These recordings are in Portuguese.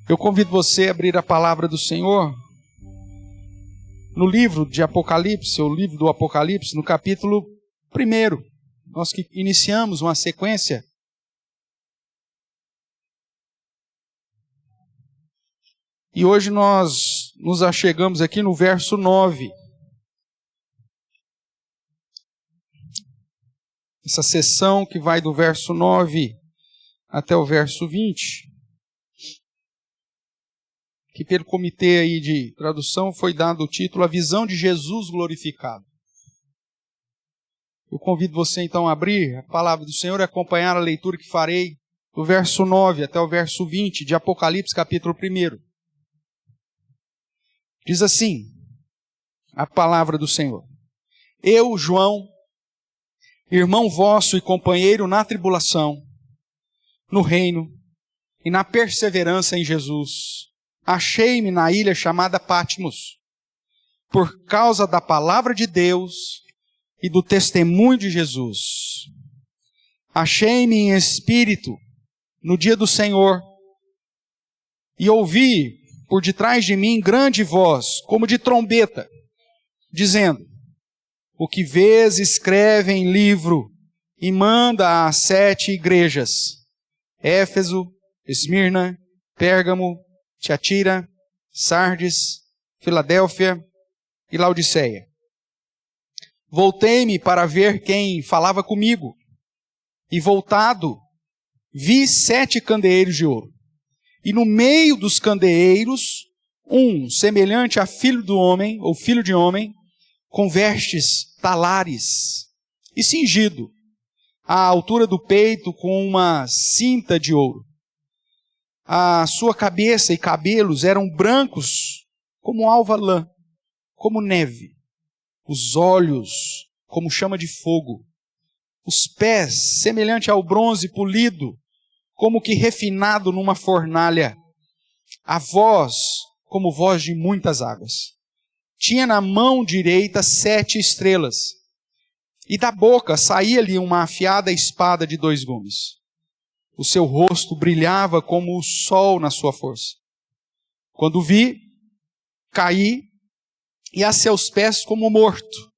Eu convido você a abrir a palavra do Senhor no livro de Apocalipse, o livro do Apocalipse, no capítulo 1. Nós que iniciamos uma sequência. E hoje nós nos achegamos aqui no verso 9. Essa sessão que vai do verso 9 até o verso 20. Que pelo comitê aí de tradução foi dado o título A Visão de Jesus Glorificado. Eu convido você então a abrir a palavra do Senhor e acompanhar a leitura que farei do verso 9 até o verso 20 de Apocalipse capítulo 1. Diz assim a palavra do Senhor: Eu, João, irmão vosso e companheiro na tribulação, no reino e na perseverança em Jesus, achei-me na ilha chamada Patmos, por causa da palavra de Deus e do testemunho de Jesus. Achei-me em espírito no dia do Senhor e ouvi por detrás de mim grande voz, como de trombeta, dizendo: O que vês, escreve em livro e manda às 7 igrejas: Éfeso, Esmirna, Pérgamo, Tiatira, Sardes, Filadélfia e Laodiceia. Voltei-me para ver quem falava comigo, e voltado, vi 7 candeeiros de ouro. E no meio dos candeeiros, um semelhante a filho do homem, ou filho de homem, com vestes talares, e cingido à altura do peito com uma cinta de ouro. A sua cabeça e cabelos eram brancos como alva lã, como neve. Os olhos como chama de fogo. Os pés semelhante ao bronze polido, como que refinado numa fornalha. A voz como voz de muitas águas. Tinha na mão direita 7 estrelas. E da boca saía-lhe uma afiada espada de 2 gumes. O seu rosto brilhava como o sol na sua força. Quando vi, caí, e a seus pés como morto.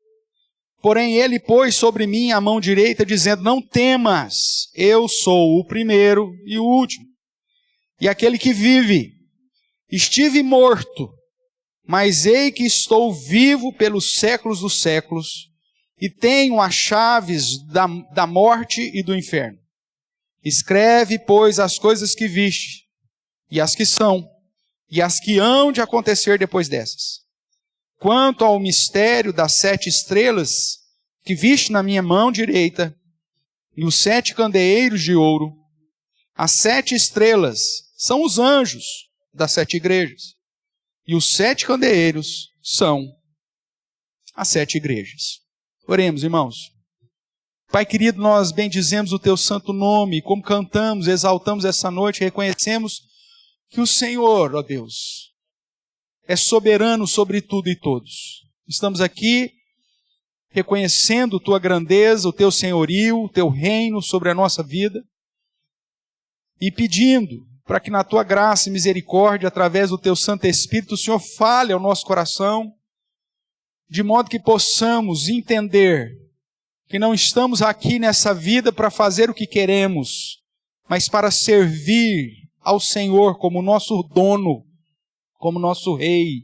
Porém ele pôs sobre mim a mão direita, dizendo: Não temas, eu sou o primeiro e o último, e aquele que vive. Estive morto, mas ei que estou vivo pelos séculos dos séculos, e tenho as chaves da morte e do inferno. Escreve, pois, as coisas que viste, e as que são, e as que hão de acontecer depois dessas. Quanto ao mistério das 7 estrelas que viste na minha mão direita, e os 7 candeeiros de ouro, as 7 estrelas são os anjos das 7 igrejas, e os 7 candeeiros são as 7 igrejas. Oremos, irmãos. Pai querido, nós bendizemos o Teu santo nome, como cantamos, exaltamos essa noite, reconhecemos que o Senhor, ó Deus, é soberano sobre tudo e todos. Estamos aqui reconhecendo Tua grandeza, o Teu senhorio, o Teu reino sobre a nossa vida e pedindo para que na Tua graça e misericórdia, através do Teu Santo Espírito, o Senhor fale ao nosso coração, de modo que possamos entender que não estamos aqui nessa vida para fazer o que queremos, mas para servir ao Senhor como nosso dono, como nosso Rei,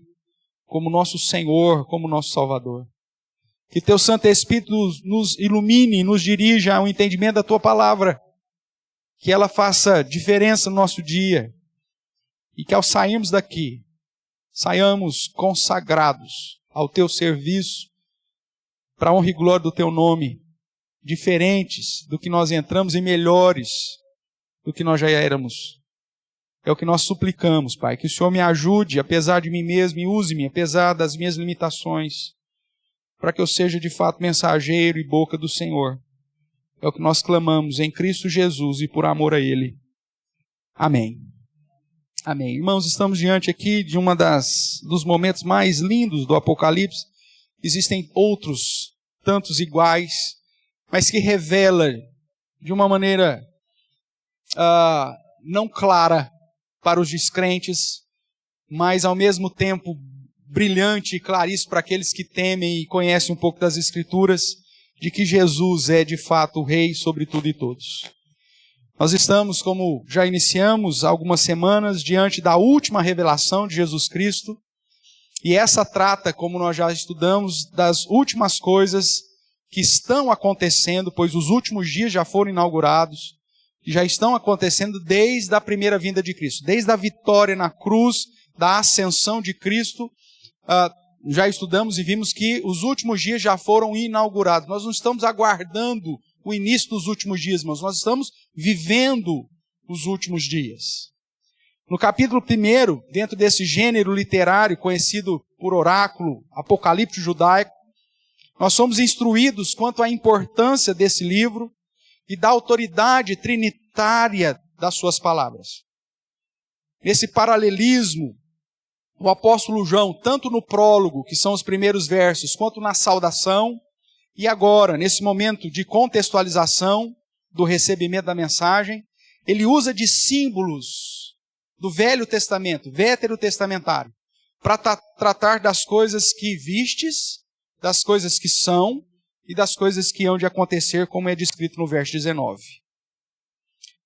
como nosso Senhor, como nosso Salvador. Que Teu Santo Espírito nos ilumine, nos dirija ao entendimento da Tua palavra, que ela faça diferença no nosso dia, e que ao sairmos daqui, saiamos consagrados ao Teu serviço, para a honra e glória do Teu nome, diferentes do que nós entramos e melhores do que nós já éramos. É o que nós suplicamos, Pai, que o Senhor me ajude, apesar de mim mesmo, e use-me, apesar das minhas limitações, para que eu seja de fato mensageiro e boca do Senhor. É o que nós clamamos em Cristo Jesus e por amor a Ele. Amém. Amém. Irmãos, estamos diante aqui de dos momentos mais lindos do Apocalipse. Existem outros tantos iguais, mas que revela de uma maneira não clara para os descrentes, mas ao mesmo tempo brilhante e claríssimo para aqueles que temem e conhecem um pouco das Escrituras, de que Jesus é de fato o Rei sobre tudo e todos. Nós estamos, como já iniciamos algumas semanas, diante da última revelação de Jesus Cristo, e essa trata, como nós já estudamos, das últimas coisas que estão acontecendo, pois os últimos dias já foram inaugurados, e já estão acontecendo desde a primeira vinda de Cristo, desde a vitória na cruz, da ascensão de Cristo. Já estudamos e vimos que os últimos dias já foram inaugurados. Nós não estamos aguardando o início dos últimos dias, mas nós estamos vivendo os últimos dias. No capítulo 1, dentro desse gênero literário conhecido por oráculo, apocalíptico judaico, nós somos instruídos quanto à importância desse livro e da autoridade trinitária das suas palavras. Nesse paralelismo, o apóstolo João, tanto no prólogo, que são os primeiros versos, quanto na saudação, e agora, nesse momento de contextualização do recebimento da mensagem, ele usa de símbolos do Velho Testamento, veterotestamentário, para tratar das coisas que vistes, das coisas que são e das coisas que hão de acontecer, como é descrito no verso 19.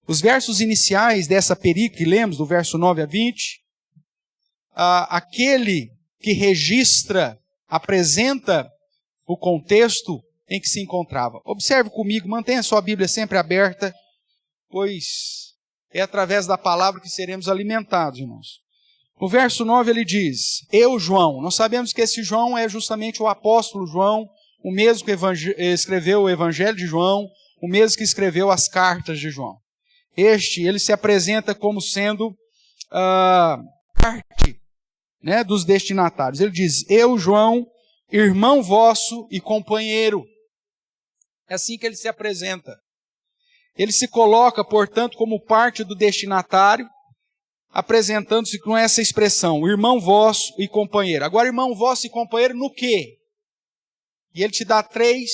Os versos iniciais dessa perícope que lemos, do verso 9 a 20, aquele que registra, apresenta o contexto em que se encontrava. Observe comigo, mantenha sua Bíblia sempre aberta, pois é através da palavra que seremos alimentados, irmãos. No verso 9 ele diz, eu, João. Nós sabemos que esse João é justamente o apóstolo João, o mesmo que escreveu o Evangelho de João, o mesmo que escreveu as cartas de João. Ele se apresenta como sendo parte, né, dos destinatários. Ele diz, eu, João, irmão vosso e companheiro. É assim que ele se apresenta. Ele se coloca, portanto, como parte do destinatário, apresentando-se com essa expressão, irmão vosso e companheiro. Agora, irmão vosso e companheiro no quê? E ele te dá 3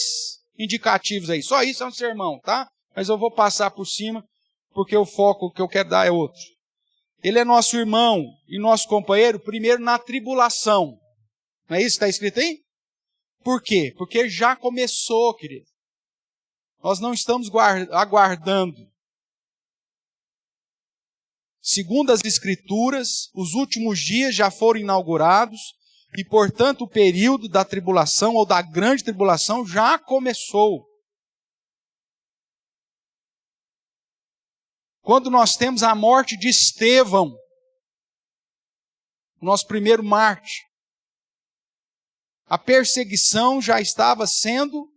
indicativos aí. Só isso é um sermão, tá? Mas eu vou passar por cima, porque o foco que eu quero dar é outro. Ele é nosso irmão e nosso companheiro, primeiro na tribulação. Não é isso que está escrito aí? Por quê? Porque já começou, querido. Nós não estamos aguardando. Segundo as Escrituras, os últimos dias já foram inaugurados e, portanto, o período da tribulação ou da grande tribulação já começou. Quando nós temos a morte de Estevão, nosso primeiro mártir, a perseguição já estava sendo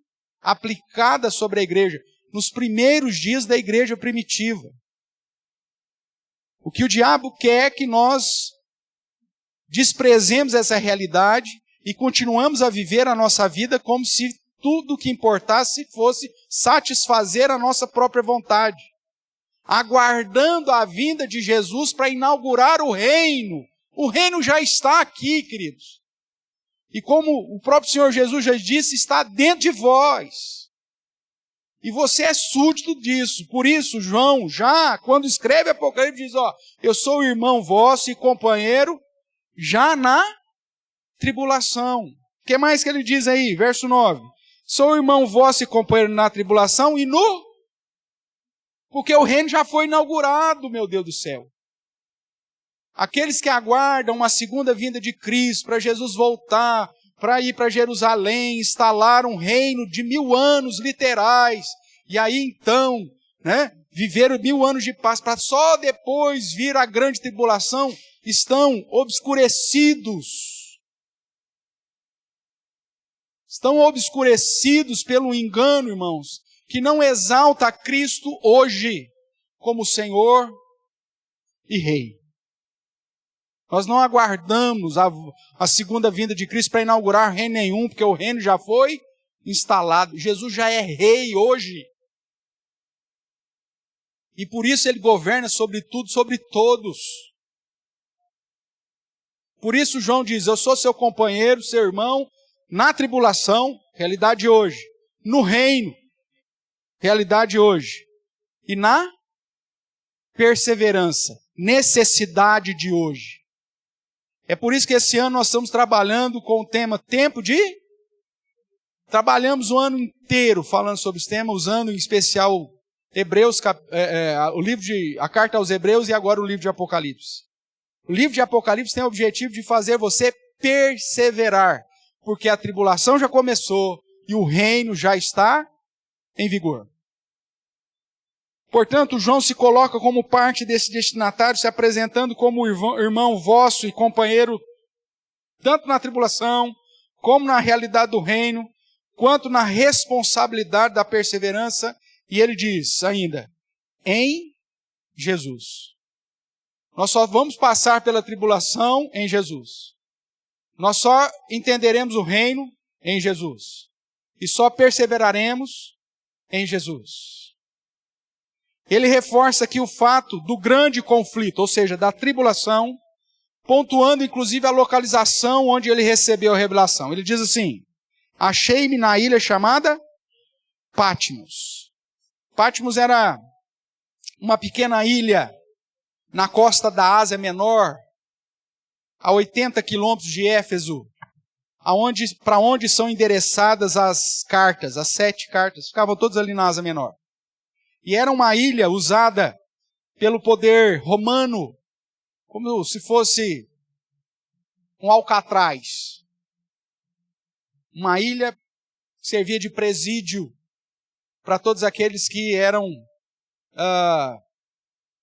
aplicada sobre a igreja, nos primeiros dias da igreja primitiva. O que o diabo quer é que nós desprezemos essa realidade e continuamos a viver a nossa vida como se tudo o que importasse fosse satisfazer a nossa própria vontade, aguardando a vinda de Jesus para inaugurar o reino. O reino já está aqui, queridos. E como o próprio Senhor Jesus já disse, está dentro de vós. E você é súdito disso. Por isso, João, já quando escreve Apocalipse, diz, eu sou o irmão vosso e companheiro, já na tribulação. O que mais que ele diz aí? Verso 9. Sou o irmão vosso e companheiro na tribulação e no... Porque o reino já foi inaugurado, meu Deus do céu. Aqueles que aguardam a segunda vinda de Cristo, para Jesus voltar, para ir para Jerusalém, instalar um reino de 1000 anos literais, e aí então, né, viver 1000 anos de paz, para só depois vir a grande tribulação, estão obscurecidos. Estão obscurecidos pelo engano, irmãos, que não exalta a Cristo hoje como Senhor e Rei. Nós não aguardamos a segunda vinda de Cristo para inaugurar reino nenhum, porque o reino já foi instalado. Jesus já é rei hoje. E por isso ele governa sobre tudo, sobre todos. Por isso João diz, eu sou seu companheiro, seu irmão, na tribulação, realidade hoje. No reino, realidade hoje. E na perseverança, necessidade de hoje. É por isso que esse ano nós estamos trabalhando com o tema Tempo de... Trabalhamos o ano inteiro falando sobre esse tema, usando em especial Hebreus, a carta aos Hebreus e agora o livro de Apocalipse. O livro de Apocalipse tem o objetivo de fazer você perseverar, porque a tribulação já começou e o reino já está em vigor. Portanto, João se coloca como parte desse destinatário, se apresentando como irmão vosso e companheiro, tanto na tribulação, como na realidade do reino, quanto na responsabilidade da perseverança. E ele diz ainda, em Jesus. Nós só vamos passar pela tribulação em Jesus. Nós só entenderemos o reino em Jesus. E só perseveraremos em Jesus. Ele reforça aqui o fato do grande conflito, ou seja, da tribulação, pontuando inclusive a localização onde ele recebeu a revelação. Ele diz assim, achei-me na ilha chamada Patmos. Patmos era uma pequena ilha na costa da Ásia Menor, a 80 quilômetros de Éfeso, para onde são endereçadas as cartas, as 7 cartas, ficavam todas ali na Ásia Menor. E era uma ilha usada pelo poder romano, como se fosse um alcatraz. Uma ilha que servia de presídio para todos aqueles que eram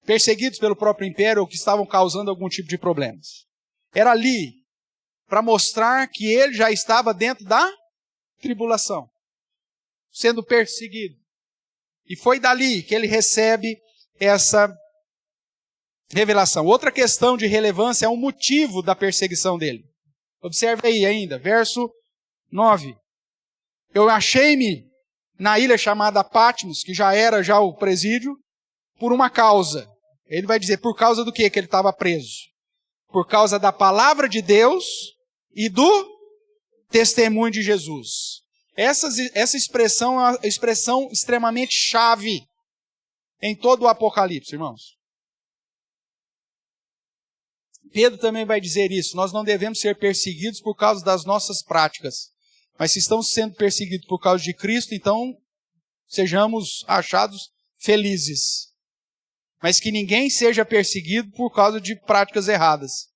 perseguidos pelo próprio império ou que estavam causando algum tipo de problemas. Era ali para mostrar que ele já estava dentro da tribulação, sendo perseguido. E foi dali que ele recebe essa revelação. Outra questão de relevância é o motivo da perseguição dele. Observe aí ainda, verso 9. Eu achei-me na ilha chamada Patmos, que já era o presídio, por uma causa. Ele vai dizer por causa do que ele estava preso. Por causa da palavra de Deus e do testemunho de Jesus. Essa expressão é uma expressão extremamente chave em todo o Apocalipse, irmãos. Pedro também vai dizer isso. Nós não devemos ser perseguidos por causa das nossas práticas. Mas se estamos sendo perseguidos por causa de Cristo, então sejamos achados felizes. Mas que ninguém seja perseguido por causa de práticas erradas.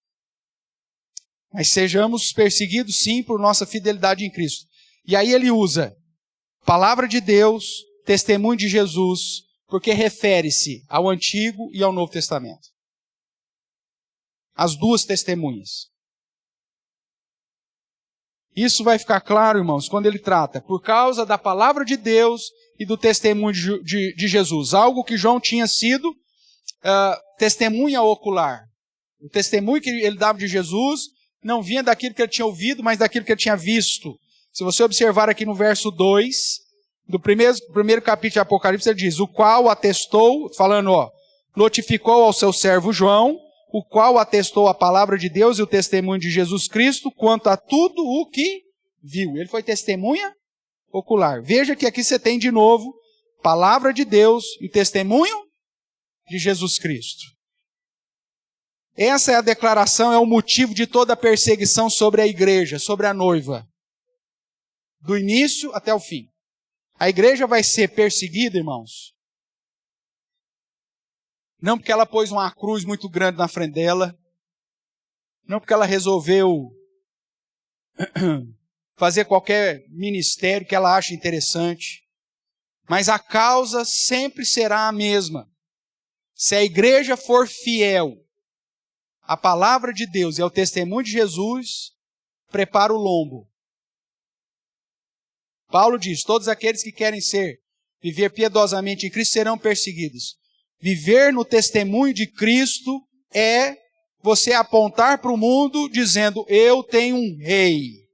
Mas sejamos perseguidos sim por nossa fidelidade em Cristo. E aí ele usa palavra de Deus, testemunho de Jesus, porque refere-se ao Antigo e ao Novo Testamento. As duas testemunhas. Isso vai ficar claro, irmãos, quando ele trata por causa da palavra de Deus e do testemunho de Jesus. Algo que João tinha sido testemunha ocular. O testemunho que ele dava de Jesus não vinha daquilo que ele tinha ouvido, mas daquilo que ele tinha visto. Se você observar aqui no verso 2, do primeiro capítulo de Apocalipse, ele diz, o qual atestou, falando, notificou ao seu servo João, o qual atestou a palavra de Deus e o testemunho de Jesus Cristo, quanto a tudo o que viu. Ele foi testemunha ocular. Veja que aqui você tem de novo, palavra de Deus e testemunho de Jesus Cristo. Essa é a declaração, é o motivo de toda a perseguição sobre a igreja, sobre a noiva. Do início até o fim. A igreja vai ser perseguida, irmãos, não porque ela pôs uma cruz muito grande na frente dela, não porque ela resolveu fazer qualquer ministério que ela ache interessante, mas a causa sempre será a mesma. Se a igreja for fiel à palavra de Deus e ao testemunho de Jesus, prepara o lombo. Paulo diz, todos aqueles que querem viver piedosamente em Cristo serão perseguidos. Viver no testemunho de Cristo é você apontar para o mundo dizendo, eu tenho um rei.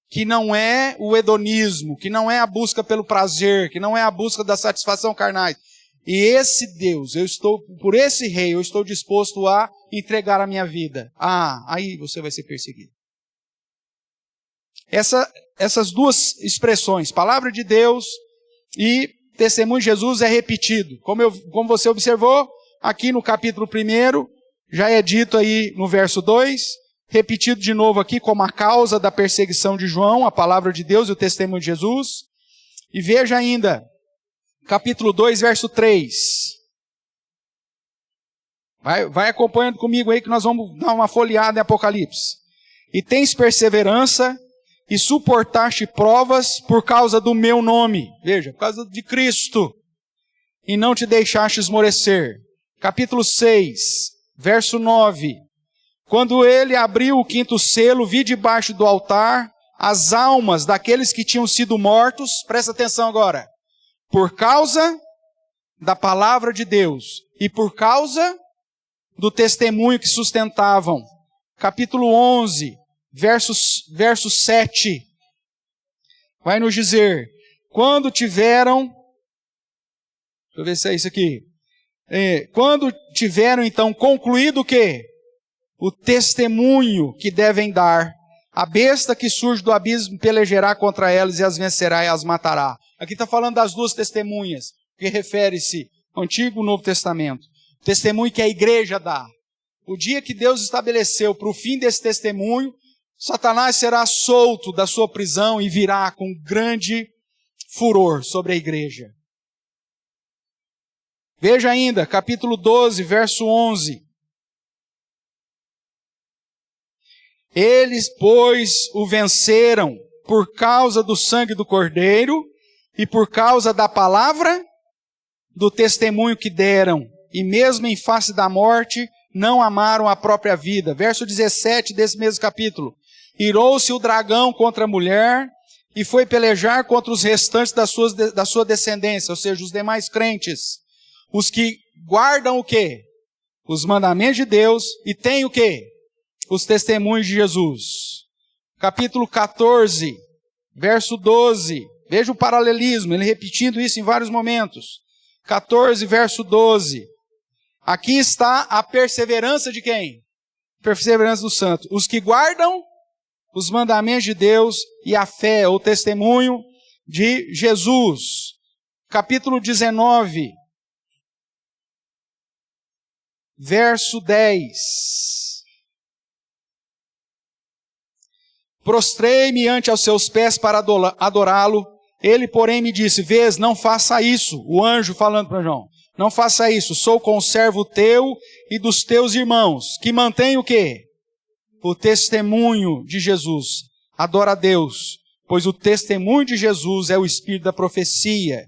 Que não é o hedonismo, que não é a busca pelo prazer, que não é a busca da satisfação carnal. E esse Deus, por esse rei, eu estou disposto a entregar a minha vida. Aí você vai ser perseguido. Essas duas expressões, palavra de Deus e testemunho de Jesus, é repetido. Como você observou, aqui no capítulo 1, já é dito aí no verso 2, repetido de novo aqui como a causa da perseguição de João, a palavra de Deus e o testemunho de Jesus. E veja ainda, capítulo 2, verso 3. Vai acompanhando comigo aí que nós vamos dar uma folheada em Apocalipse. E tens perseverança e suportaste provas por causa do meu nome. Veja, por causa de Cristo. E não te deixaste esmorecer. Capítulo 6, verso 9. Quando ele abriu o 5º selo, vi debaixo do altar as almas daqueles que tinham sido mortos. Presta atenção agora. Por causa da palavra de Deus e por causa do testemunho que sustentavam. Capítulo 11, verso 7. Vai nos dizer, quando tiveram... Deixa eu ver se é isso aqui. Quando tiveram então concluído o quê? O testemunho que devem dar. A besta que surge do abismo pelejará contra elas e as vencerá e as matará. Aqui está falando das duas testemunhas, que refere-se ao Antigo e ao Novo Testamento. O testemunho que a igreja dá. O dia que Deus estabeleceu para o fim desse testemunho, Satanás será solto da sua prisão e virá com grande furor sobre a igreja. Veja ainda, capítulo 12, verso 11. Eles, pois, o venceram por causa do sangue do Cordeiro e por causa da palavra do testemunho que deram. E mesmo em face da morte, não amaram a própria vida. Verso 17 desse mesmo capítulo. Irou-se o dragão contra a mulher e foi pelejar contra os restantes da sua descendência, ou seja, os demais crentes. Os que guardam o quê? Os mandamentos de Deus e têm o quê? Os testemunhos de Jesus. Capítulo 14, verso 12. Veja o paralelismo, ele repetindo isso em vários momentos. 14, verso 12. Aqui está a perseverança de quem? Perseverança dos santos. Os que guardam os mandamentos de Deus e a fé, ou testemunho de Jesus. Capítulo 19, verso 10. Prostrei-me ante aos seus pés para adorá-lo. Ele, porém, me disse, vês, não faça isso. O anjo falando para João. Não faça isso, sou conservo teu e dos teus irmãos, que mantém o quê? O testemunho de Jesus. Adora a Deus, pois o testemunho de Jesus é o espírito da profecia.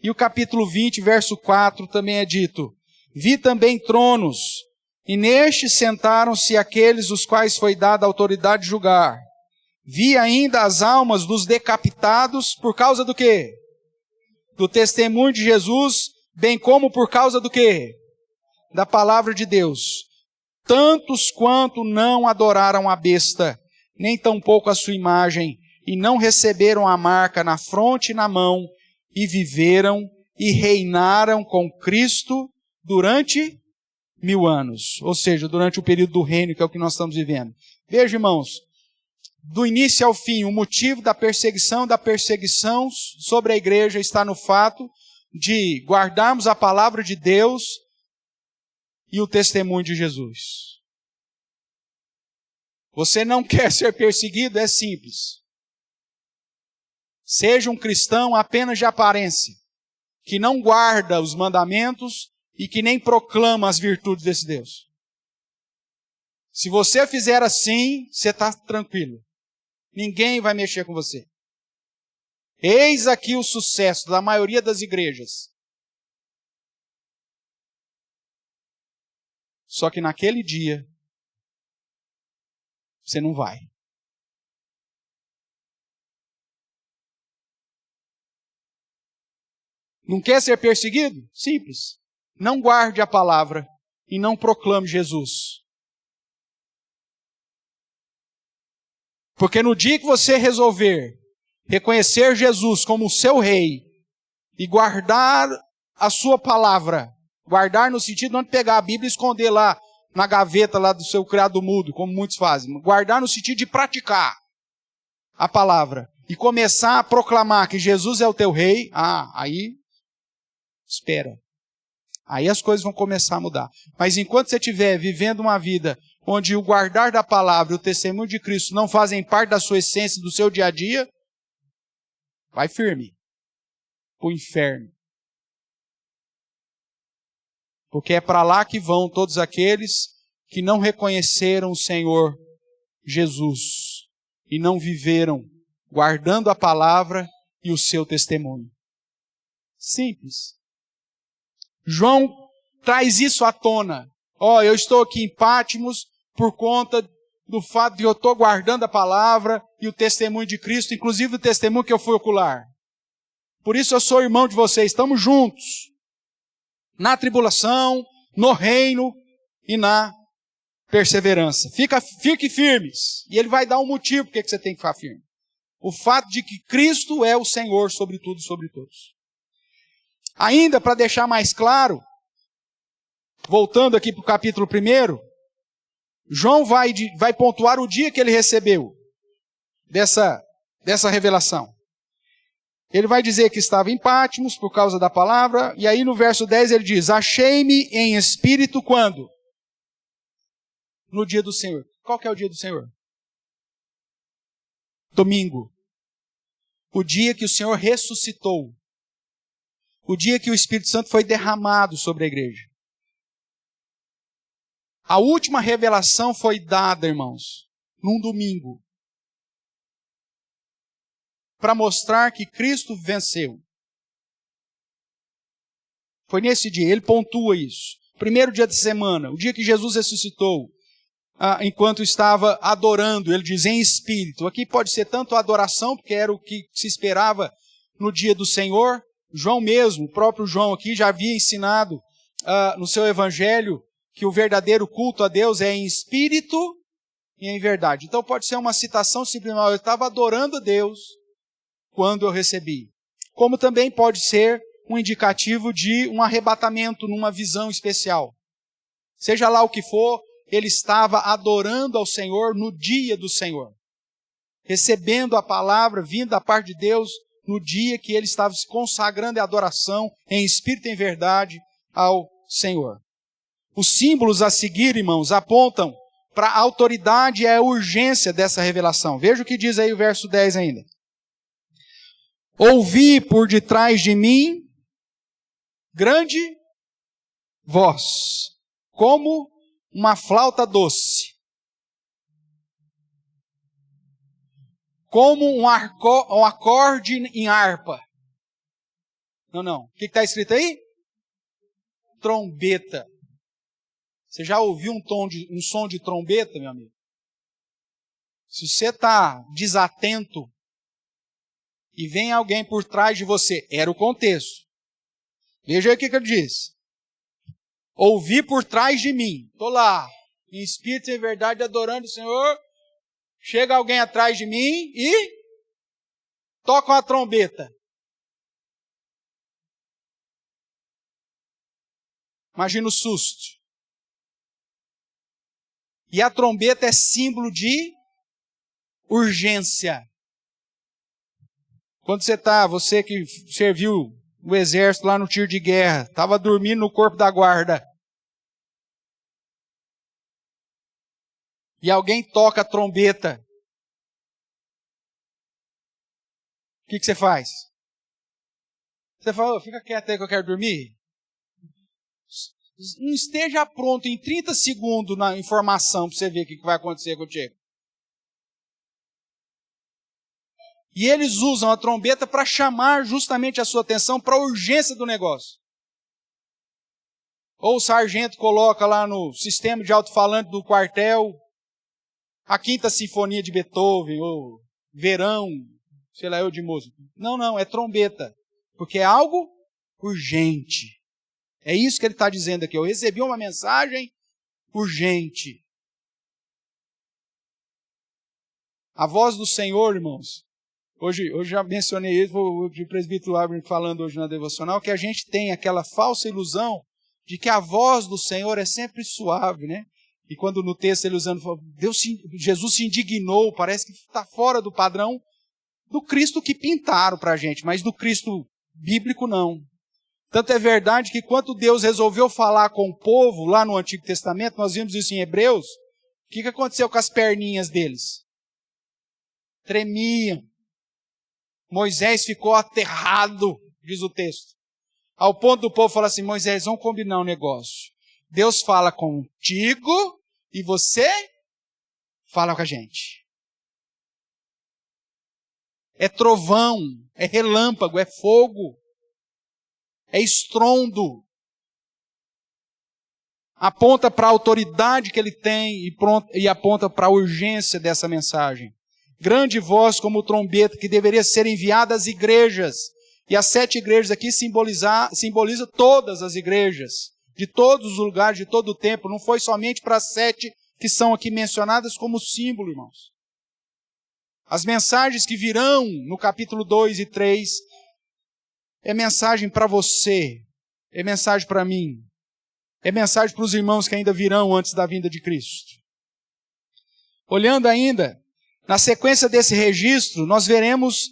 E o capítulo 20, verso 4, também é dito, vi também tronos, e nestes sentaram-se aqueles os quais foi dada a autoridade de julgar. Vi ainda as almas dos decapitados, por causa do quê? Do testemunho de Jesus, bem como por causa do quê? Da palavra de Deus. Tantos quanto não adoraram a besta, nem tampouco a sua imagem, e não receberam a marca na fronte e na mão, e viveram e reinaram com Cristo durante 1000 anos. Ou seja, durante o período do reino, que é o que nós estamos vivendo. Veja, irmãos, do início ao fim, o motivo da perseguição sobre a igreja está no fato de guardarmos a palavra de Deus e o testemunho de Jesus. Você não quer ser perseguido? É simples. Seja um cristão apenas de aparência, que não guarda os mandamentos e que nem proclama as virtudes desse Deus. Se você fizer assim, você está tranquilo. Ninguém vai mexer com você. Eis aqui o sucesso da maioria das igrejas. Só que naquele dia, você não vai. Não quer ser perseguido? Simples. Não guarde a palavra e não proclame Jesus. Porque no dia que você resolver reconhecer Jesus como o seu rei e guardar a sua palavra, guardar no sentido de não pegar a Bíblia e esconder lá na gaveta lá do seu criado mudo, como muitos fazem. Guardar no sentido de praticar a palavra e começar a proclamar que Jesus é o teu rei, aí espera. Aí as coisas vão começar a mudar. Mas enquanto você estiver vivendo uma vida onde o guardar da palavra e o testemunho de Cristo não fazem parte da sua essência, do seu dia a dia, vai firme para o inferno. Porque é para lá que vão todos aqueles que não reconheceram o Senhor Jesus e não viveram guardando a palavra e o seu testemunho. Simples. João traz isso à tona. Eu estou aqui em Patmos por conta do fato de eu estou guardando a palavra e o testemunho de Cristo, inclusive o testemunho que eu fui ocular. Por isso eu sou irmão de vocês, estamos juntos. Na tribulação, no reino e na perseverança. Fique firmes. E ele vai dar um motivo porque você tem que ficar firme. O fato de que Cristo é o Senhor sobre tudo e sobre todos. Ainda para deixar mais claro, voltando aqui para o capítulo 1, João vai pontuar o dia que ele recebeu dessa revelação. Ele vai dizer que estava em Patmos por causa da palavra, e aí no verso 10 ele diz, achei-me em espírito quando? No dia do Senhor. Qual que é o dia do Senhor? Domingo. O dia que o Senhor ressuscitou. O dia que o Espírito Santo foi derramado sobre a igreja. A última revelação foi dada, irmãos, num domingo. Para mostrar que Cristo venceu. Foi nesse dia, ele pontua isso. Primeiro dia de semana, o dia que Jesus ressuscitou, enquanto estava adorando, ele diz em espírito. Aqui pode ser tanto adoração, porque era o que se esperava no dia do Senhor. João mesmo, o próprio João aqui, já havia ensinado no seu evangelho que o verdadeiro culto a Deus é em espírito e em verdade. Então pode ser uma citação simplesmente, eu estava adorando a Deus quando eu recebi. Como também pode ser um indicativo de um arrebatamento numa visão especial. Seja lá o que for, ele estava adorando ao Senhor no dia do Senhor. Recebendo a palavra, vindo da parte de Deus, no dia que ele estava se consagrando em adoração, em espírito e em verdade, ao Senhor. Os símbolos a seguir, irmãos, apontam para a autoridade e a urgência dessa revelação. Veja o que diz aí o verso 10 ainda. Ouvi por detrás de mim grande voz, como uma flauta doce, como um acorde em harpa. Não. O que está escrito aí? Trombeta. Você já ouviu um som de trombeta, meu amigo? Se você está desatento e vem alguém por trás de você, era o contexto. Veja aí o que ele diz. Ouvi por trás de mim. Estou lá, em espírito e em verdade, adorando o Senhor. Chega alguém atrás de mim e toca uma trombeta. Imagina o susto. E a trombeta é símbolo de urgência. Quando você que serviu o exército lá no tiro de guerra, estava dormindo no corpo da guarda. E alguém toca a trombeta. O que você faz? Você fala, fica quieto aí que eu quero dormir. Não esteja pronto em 30 segundos na informação para você ver o que vai acontecer contigo. E eles usam a trombeta para chamar justamente a sua atenção para a urgência do negócio. Ou o sargento coloca lá no sistema de alto-falante do quartel a Quinta Sinfonia de Beethoven, ou Verão, sei lá eu de Mozart. Não, é trombeta. Porque é algo urgente. É isso que ele está dizendo aqui. Eu recebi uma mensagem urgente. A voz do Senhor, irmãos. Hoje já mencionei isso, o presbítero Abner falando hoje na devocional, que a gente tem aquela falsa ilusão de que a voz do Senhor é sempre suave, né? E quando no texto ele usando, Jesus se indignou, parece que está fora do padrão do Cristo que pintaram para a gente, mas do Cristo bíblico não. Tanto é verdade que quando Deus resolveu falar com o povo lá no Antigo Testamento, nós vimos isso em Hebreus, o que aconteceu com as perninhas deles? Tremiam. Moisés ficou aterrado, diz o texto. Ao ponto do povo falar assim, Moisés, vamos combinar um negócio. Deus fala contigo e você fala com a gente. É trovão, é relâmpago, é fogo, é estrondo. Aponta para a autoridade que ele tem e aponta para a urgência dessa mensagem. Grande voz como trombeta que deveria ser enviada às igrejas. E as 7 igrejas aqui simboliza todas as igrejas, de todos os lugares, de todo o tempo. Não foi somente para as 7 que são aqui mencionadas como símbolo, irmãos. As mensagens que virão no capítulo 2 e 3 é mensagem para você, é mensagem para mim, é mensagem para os irmãos que ainda virão antes da vinda de Cristo. Olhando ainda, na sequência desse registro, nós veremos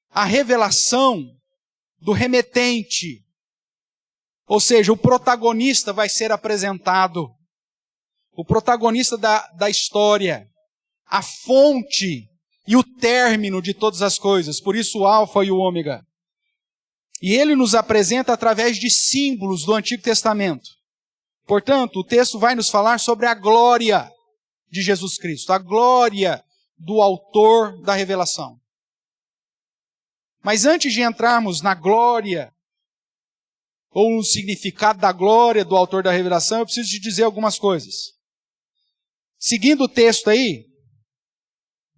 a revelação do remetente, ou seja, o protagonista vai ser apresentado, o protagonista da história, a fonte e o término de todas as coisas, por isso o alfa e o ômega. E ele nos apresenta através de símbolos do Antigo Testamento. Portanto, o texto vai nos falar sobre a glória de Jesus Cristo, a glória do autor da revelação. Mas antes de entrarmos na glória, ou no significado da glória do autor da revelação, eu preciso te dizer algumas coisas. Seguindo o texto aí,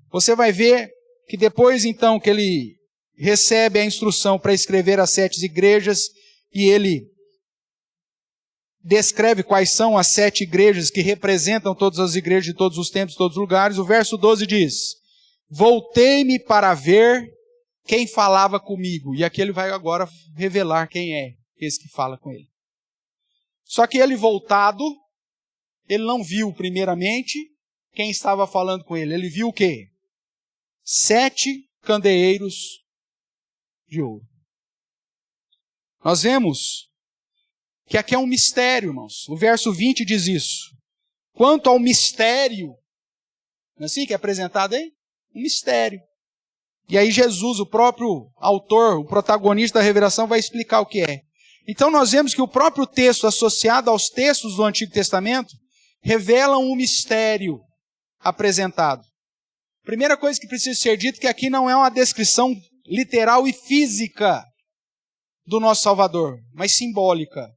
você vai ver que depois então que ele recebe a instrução para escrever as 7 igrejas, e ele descreve quais são as 7 igrejas que representam todas as igrejas de todos os tempos, de todos os lugares, o verso 12 diz, voltei-me para ver quem falava comigo. E aqui ele vai agora revelar quem é esse que fala com ele. Só que ele voltado, ele não viu primeiramente quem estava falando com ele. Ele viu o quê? 7 candeeiros de ouro. Nós vemos que aqui é um mistério, irmãos. O verso 20 diz isso. Quanto ao mistério, não é assim que é apresentado aí? Um mistério. E aí Jesus, o próprio autor, o protagonista da revelação, vai explicar o que é. Então nós vemos que o próprio texto associado aos textos do Antigo Testamento revelam um mistério apresentado. Primeira coisa que precisa ser dito é que aqui não é uma descrição literal e física do nosso Salvador, mas simbólica.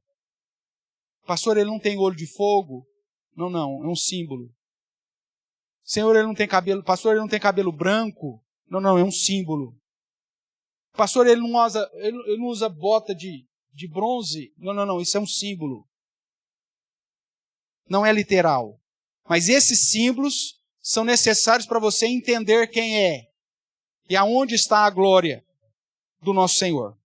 Pastor, ele não tem olho de fogo? Não, é um símbolo. Senhor, ele não tem cabelo. Pastor, ele não tem cabelo branco? Não, é um símbolo. Pastor, ele não usa bota de bronze? Não, isso é um símbolo. Não é literal. Mas esses símbolos são necessários para você entender quem é e aonde está a glória do nosso Senhor.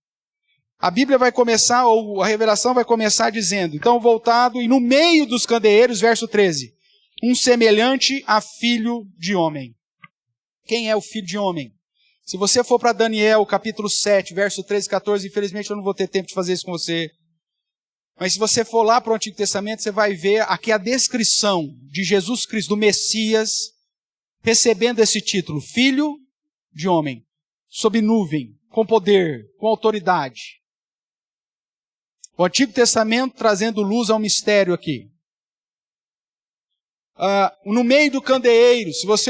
A Bíblia vai começar, ou a revelação vai começar dizendo, então voltado, e no meio dos candeeiros, verso 13, um semelhante a filho de homem. Quem é o filho de homem? Se você for para Daniel, capítulo 7, verso 13 e 14, infelizmente eu não vou ter tempo de fazer isso com você. Mas se você for lá para o Antigo Testamento, você vai ver aqui a descrição de Jesus Cristo, do Messias, recebendo esse título, filho de homem, sob nuvem, com poder, com autoridade. O Antigo Testamento trazendo luz ao mistério aqui. No meio do candeeiro, se você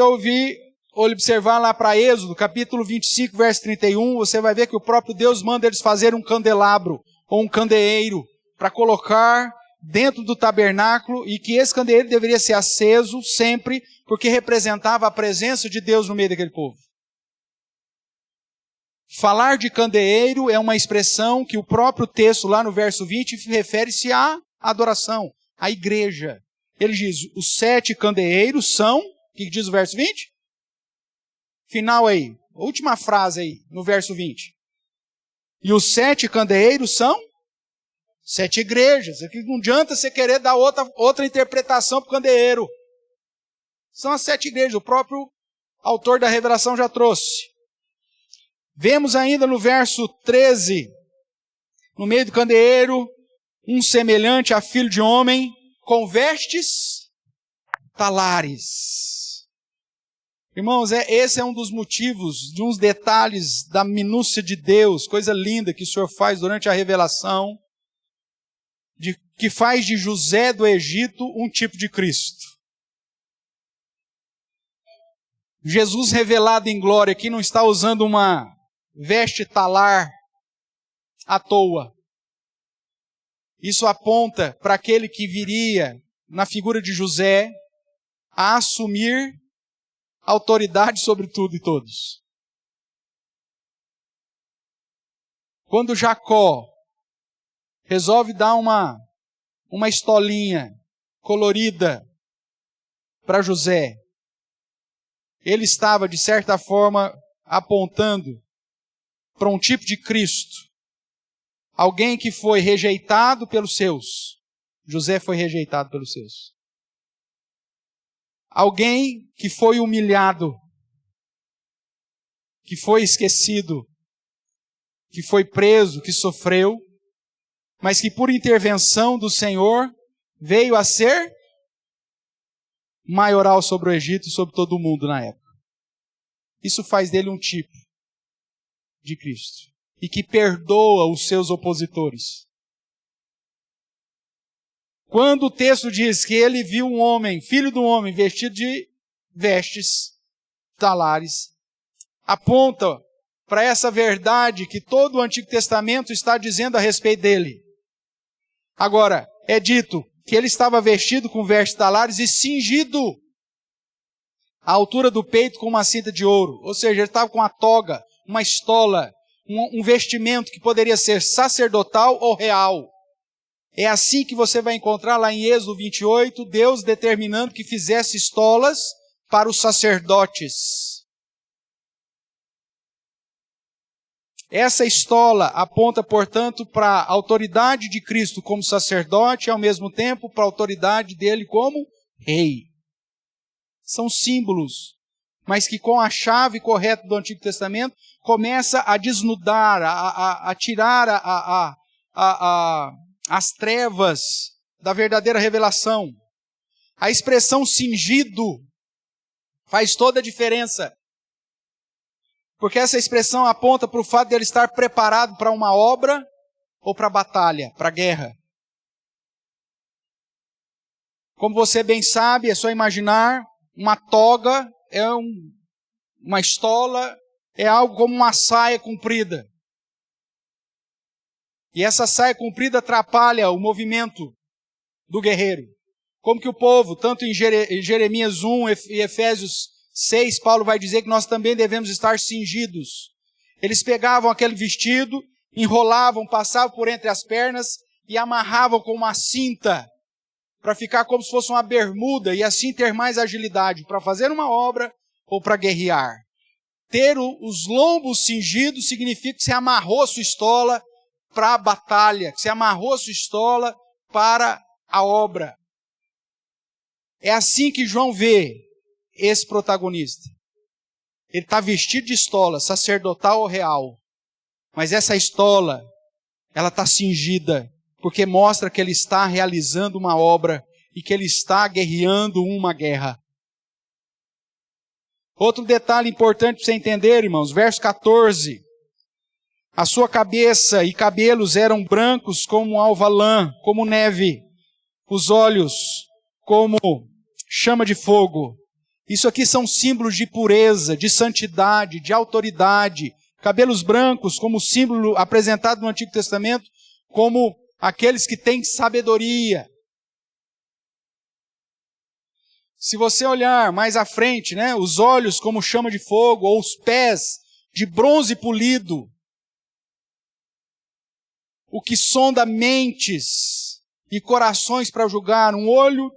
observar lá para Êxodo, capítulo 25, verso 31, você vai ver que o próprio Deus manda eles fazerem um candelabro, ou um candeeiro, para colocar dentro do tabernáculo, e que esse candeeiro deveria ser aceso sempre, porque representava a presença de Deus no meio daquele povo. Falar de candeeiro é uma expressão que o próprio texto lá no verso 20 refere-se à adoração, à igreja. Ele diz, os 7 candeeiros são, o que diz o verso 20? Final aí, última frase aí, no verso 20. E os 7 candeeiros são 7 igrejas. Aqui não adianta você querer dar outra interpretação para o candeeiro. São as 7 igrejas, o próprio autor da revelação já trouxe. Vemos ainda no verso 13, no meio do candeeiro, um semelhante a filho de homem, com vestes talares. Irmãos, esse é um dos motivos, de uns detalhes da minúcia de Deus, coisa linda que o Senhor faz durante a revelação, que faz de José do Egito um tipo de Cristo. Jesus revelado em glória aqui não está usando uma veste talar à toa. Isso aponta para aquele que viria, na figura de José, a assumir autoridade sobre tudo e todos. Quando Jacó resolve dar uma estolinha colorida para José, ele estava, de certa forma, apontando para um tipo de Cristo. Alguém que foi rejeitado pelos seus. José foi rejeitado pelos seus. Alguém que foi humilhado, que foi esquecido, que foi preso, que sofreu, mas que por intervenção do Senhor veio a ser maioral sobre o Egito e sobre todo o mundo na época. Isso faz dele um tipo de Cristo e que perdoa os seus opositores. Quando o texto diz que ele viu um homem, filho de um homem, vestido de vestes talares, aponta para essa verdade que todo o Antigo Testamento está dizendo a respeito dele. Agora, é dito que ele estava vestido com vestes talares e cingido à altura do peito com uma cinta de ouro. Ou seja, ele estava com uma toga, uma estola, um vestimento que poderia ser sacerdotal ou real. É assim que você vai encontrar lá em Êxodo 28, Deus determinando que fizesse estolas para os sacerdotes. Essa estola aponta, portanto, para a autoridade de Cristo como sacerdote e, ao mesmo tempo, para a autoridade dele como rei. São símbolos, mas que com a chave correta do Antigo Testamento começa a desnudar, a tirar as trevas da verdadeira revelação. A expressão cingido faz toda a diferença. Porque essa expressão aponta para o fato de ele estar preparado para uma obra ou para a batalha, para a guerra. Como você bem sabe, é só imaginar, uma toga é uma estola, é algo como uma saia comprida. E essa saia comprida atrapalha o movimento do guerreiro. Como que o povo, tanto em Jeremias 1 e Efésios 6, Paulo vai dizer que nós também devemos estar cingidos. Eles pegavam aquele vestido, enrolavam, passavam por entre as pernas e amarravam com uma cinta para ficar como se fosse uma bermuda e assim ter mais agilidade para fazer uma obra ou para guerrear. Ter os lombos cingidos significa que você amarrou a sua estola para a batalha, que você amarrou a sua estola para a obra. É assim que João vê esse protagonista. Ele está vestido de estola, sacerdotal ou real. Mas essa estola, ela está cingida, porque mostra que ele está realizando uma obra e que ele está guerreando uma guerra. Outro detalhe importante para você entender, irmãos, verso 14. A sua cabeça e cabelos eram brancos como alva lã, como neve. Os olhos como chama de fogo. Isso aqui são símbolos de pureza, de santidade, de autoridade. Cabelos brancos como símbolo apresentado no Antigo Testamento, como aqueles que têm sabedoria. Se você olhar mais à frente, né, os olhos como chama de fogo, ou os pés de bronze polido, o que sonda mentes e corações para julgar, um olho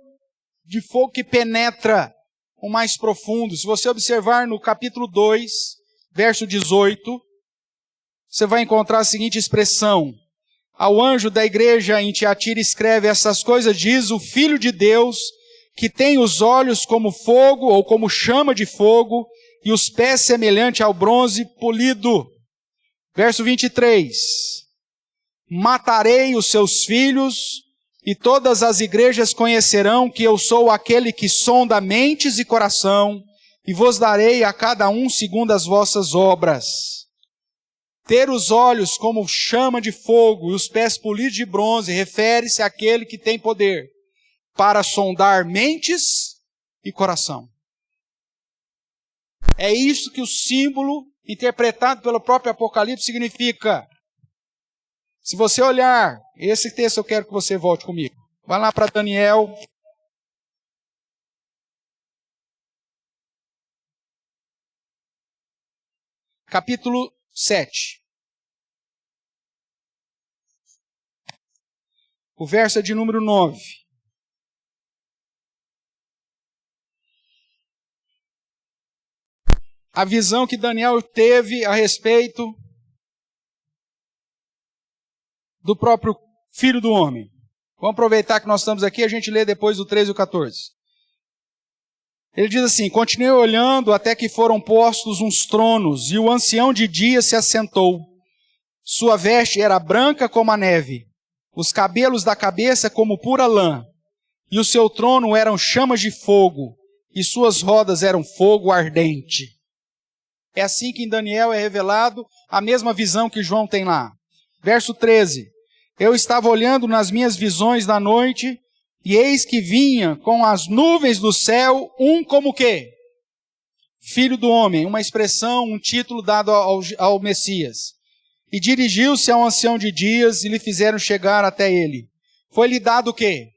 de fogo que penetra o mais profundo. Se você observar no capítulo 2, verso 18, você vai encontrar a seguinte expressão: ao anjo da igreja em Tiatira escreve: essas coisas diz o Filho de Deus, que tem os olhos como fogo ou como chama de fogo e os pés semelhante ao bronze polido. Verso 23. matarei os seus filhos, e todas as igrejas conhecerão que eu sou aquele que sonda mentes e coração, e vos darei a cada um segundo as vossas obras. Ter os olhos como chama de fogo e os pés polidos de bronze refere-se àquele que tem poder para sondar mentes e coração. É isso que o símbolo interpretado pelo próprio Apocalipse significa. Se você olhar, esse texto eu quero que você volte comigo. Vai lá para Daniel. Capítulo 7. O verso é de número 9. A visão que Daniel teve a respeito do próprio Filho do Homem. Vamos aproveitar que nós estamos aqui, a gente lê depois o 13 e o 14. Ele diz assim: continuei olhando até que foram postos uns tronos, e o ancião de dias se assentou. Sua veste era branca como a neve, os cabelos da cabeça como pura lã, e o seu trono eram chamas de fogo, e suas rodas eram fogo ardente. É assim que em Daniel é revelado a mesma visão que João tem lá. Verso 13. Eu estava olhando nas minhas visões da noite, e eis que vinha com as nuvens do céu, um como o quê? Filho do homem, uma expressão, um título dado ao Messias. E dirigiu-se ao ancião de dias, e lhe fizeram chegar até ele. Foi-lhe dado o quê?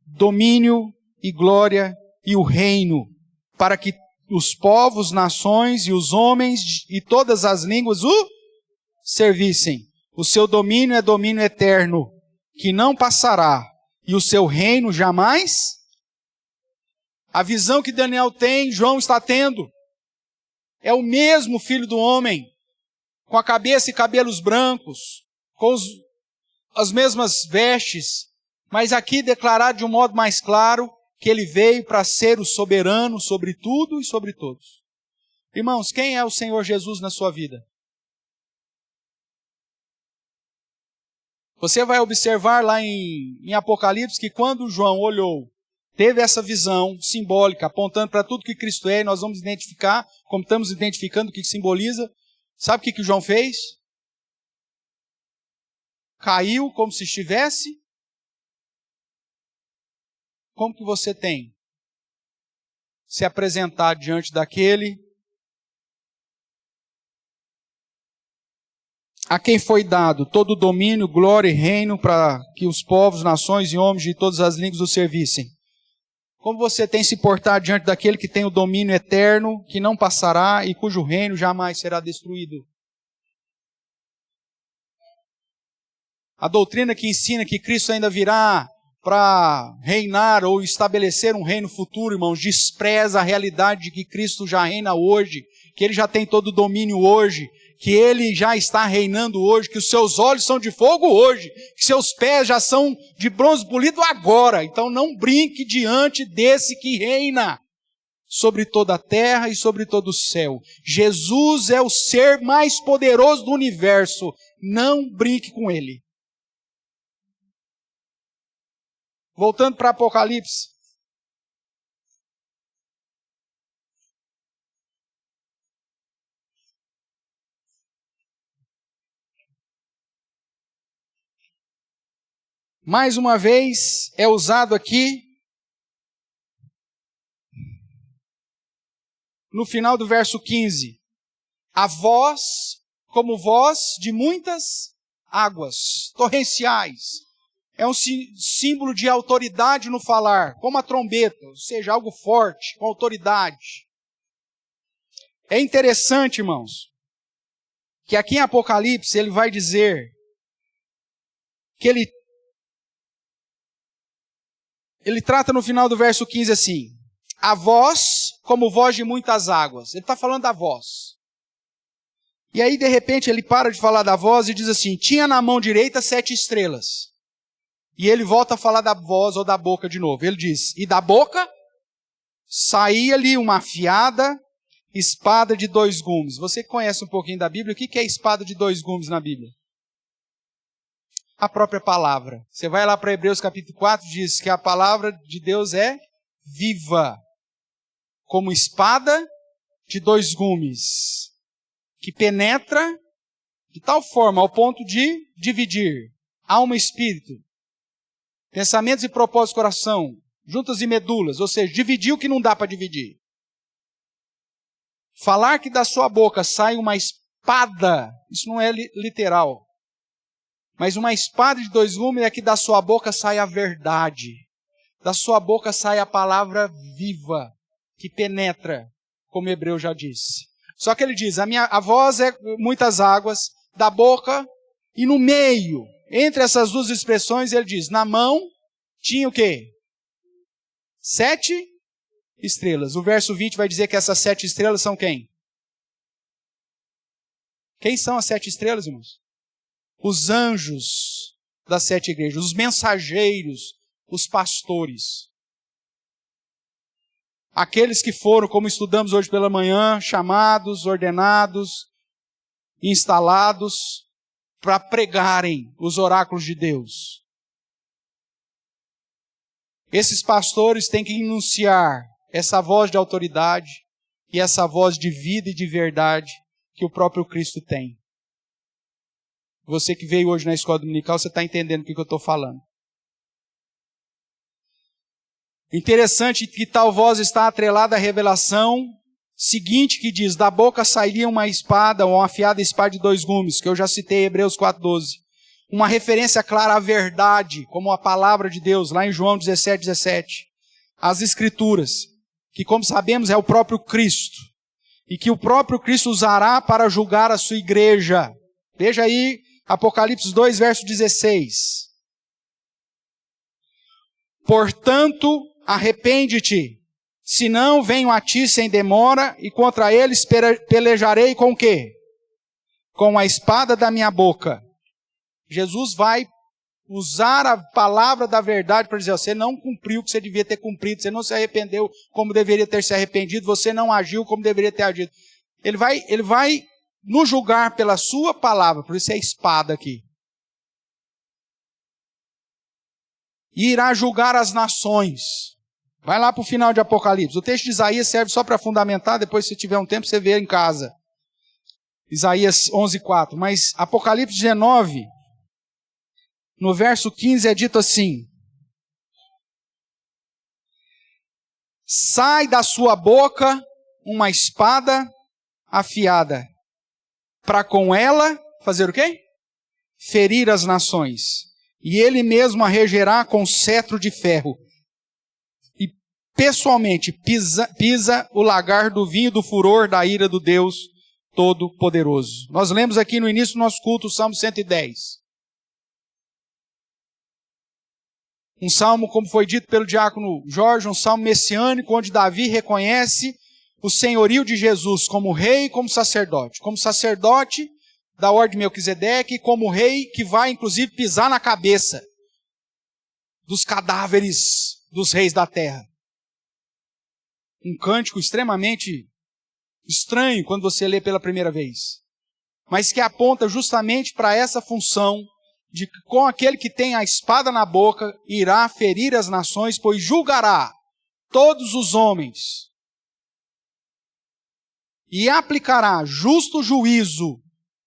Domínio e glória e o reino, para que os povos, nações e os homens e todas as línguas o servissem. O seu domínio é domínio eterno, que não passará, e o seu reino jamais. A visão que Daniel tem, João está tendo. É o mesmo Filho do Homem, com a cabeça e cabelos brancos, com as mesmas vestes, mas aqui declarado de um modo mais claro, que ele veio para ser o soberano sobre tudo e sobre todos. Irmãos, quem é o Senhor Jesus na sua vida? Você vai observar lá em Apocalipse que quando João olhou, teve essa visão simbólica, apontando para tudo que Cristo é, e nós vamos identificar, como estamos identificando o que simboliza. Sabe o que João fez? Caiu como se estivesse. Como que você tem se apresentar diante daquele a quem foi dado todo o domínio, glória e reino para que os povos, nações e homens de todas as línguas o servissem? Como você tem se portado diante daquele que tem o domínio eterno, que não passará e cujo reino jamais será destruído? A doutrina que ensina que Cristo ainda virá para reinar ou estabelecer um reino futuro, irmãos, despreza a realidade de que Cristo já reina hoje, que Ele já tem todo o domínio hoje, que Ele já está reinando hoje, que os seus olhos são de fogo hoje, que seus pés já são de bronze polido agora. Então não brinque diante desse que reina sobre toda a terra e sobre todo o céu. Jesus é o ser mais poderoso do universo. Não brinque com Ele. Voltando para Apocalipse. Mais uma vez é usado aqui, no final do verso 15, a voz como voz de muitas águas torrenciais. É um símbolo de autoridade no falar, como a trombeta, ou seja, algo forte, com autoridade. É interessante, irmãos, que aqui em Apocalipse ele vai dizer que ele trata no final do verso 15 assim, a voz como voz de muitas águas. Ele está falando da voz. E aí, de repente, ele para de falar da voz e diz assim, tinha na mão direita 7 estrelas. E ele volta a falar da voz ou da boca de novo. Ele diz, e da boca saía-lhe uma afiada espada de 2 gumes. Você conhece um pouquinho da Bíblia? O que é espada de 2 gumes na Bíblia? a própria palavra. Você vai lá para Hebreus capítulo 4, diz que a palavra de Deus é viva, como espada de dois gumes, que penetra de tal forma ao ponto de dividir alma e espírito, pensamentos e propósitos do coração, juntas e medulas, ou seja, dividir o que não dá para dividir. Falar que da sua boca sai uma espada, isso não é literal, mas uma espada de dois gumes é que da sua boca sai a verdade, da sua boca sai a palavra viva, que penetra, como Hebreu já disse. Só que ele diz, a voz é muitas águas, da boca, e no meio, entre essas duas expressões, ele diz, na mão tinha o quê? 7 estrelas. O verso 20 vai dizer que essas 7 estrelas são quem? Quem são as 7 estrelas, irmãos? Os anjos das 7 igrejas, os mensageiros, os pastores. Aqueles que foram, como estudamos hoje pela manhã, chamados, ordenados, instalados para pregarem os oráculos de Deus. Esses pastores têm que enunciar essa voz de autoridade e essa voz de vida e de verdade que o próprio Cristo tem. Você que veio hoje na escola dominical, você está entendendo o que eu estou falando. Interessante que tal voz está atrelada à revelação seguinte que diz, da boca sairia uma espada, ou uma afiada espada de dois gumes, que eu já citei em Hebreus 4,12. Uma referência clara à verdade, como a palavra de Deus, lá em João 17:17. As Escrituras, que como sabemos é o próprio Cristo, e que o próprio Cristo usará para julgar a sua igreja. Veja aí, Apocalipse 2, verso 16. Portanto, arrepende-te, senão venho a ti sem demora, e contra eles pelejarei com o quê? Com a espada da minha boca. Jesus vai usar a palavra da verdade para dizer, você não cumpriu o que você devia ter cumprido, você não se arrependeu como deveria ter se arrependido, você não agiu como deveria ter agido. Ele vai nos julgar pela sua palavra, por isso é a espada aqui. E irá julgar as nações. Vai lá para o final de Apocalipse. O texto de Isaías serve só para fundamentar, depois se tiver um tempo você vê em casa. Isaías 11:4. Mas Apocalipse 19, no verso 15 é dito assim. Sai da sua boca uma espada afiada, para com ela fazer o quê? Ferir as nações. E ele mesmo a regerá com cetro de ferro. E pessoalmente pisa o lagar do vinho do furor da ira do Deus Todo-Poderoso. Nós lemos aqui no início do nosso culto o Salmo 110. Um salmo, como foi dito pelo diácono Jorge, um salmo messiânico, onde Davi reconhece o senhorio de Jesus como rei e como sacerdote. Como sacerdote da ordem de Melquisedeque, e como rei que vai, inclusive, pisar na cabeça dos cadáveres dos reis da terra. Um cântico extremamente estranho quando você lê pela primeira vez, mas que aponta justamente para essa função de que com aquele que tem a espada na boca irá ferir as nações, pois julgará todos os homens e aplicará justo juízo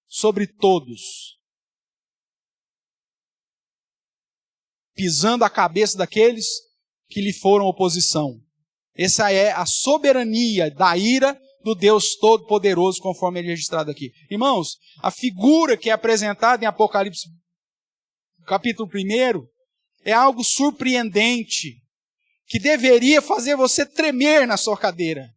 sobre todos, pisando a cabeça daqueles que lhe foram oposição. Essa é a soberania da ira do Deus Todo-Poderoso, conforme é registrado aqui. Irmãos, a figura que é apresentada em Apocalipse capítulo 1 é algo surpreendente, que deveria fazer você tremer na sua cadeira.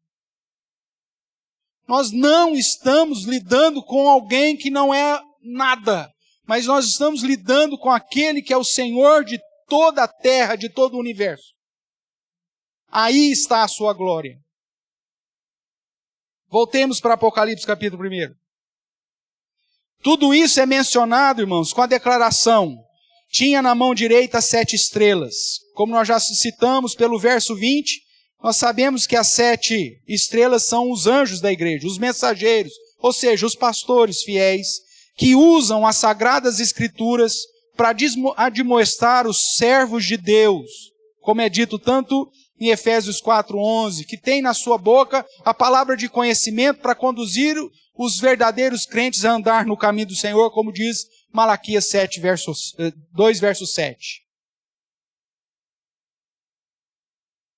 Nós não estamos lidando com alguém que não é nada, mas nós estamos lidando com aquele que é o Senhor de toda a terra, de todo o universo. Aí está a sua glória. Voltemos para Apocalipse capítulo 1. Tudo isso é mencionado, irmãos, com a declaração: tinha na mão direita 7 estrelas. Como nós já citamos pelo verso 20, nós sabemos que as 7 estrelas são os anjos da igreja, os mensageiros, ou seja, os pastores fiéis, que usam as sagradas escrituras para admoestar os servos de Deus, como é dito tanto em Efésios 4:11, que tem na sua boca a palavra de conhecimento para conduzir os verdadeiros crentes a andar no caminho do Senhor, como diz Malaquias 2, verso 7.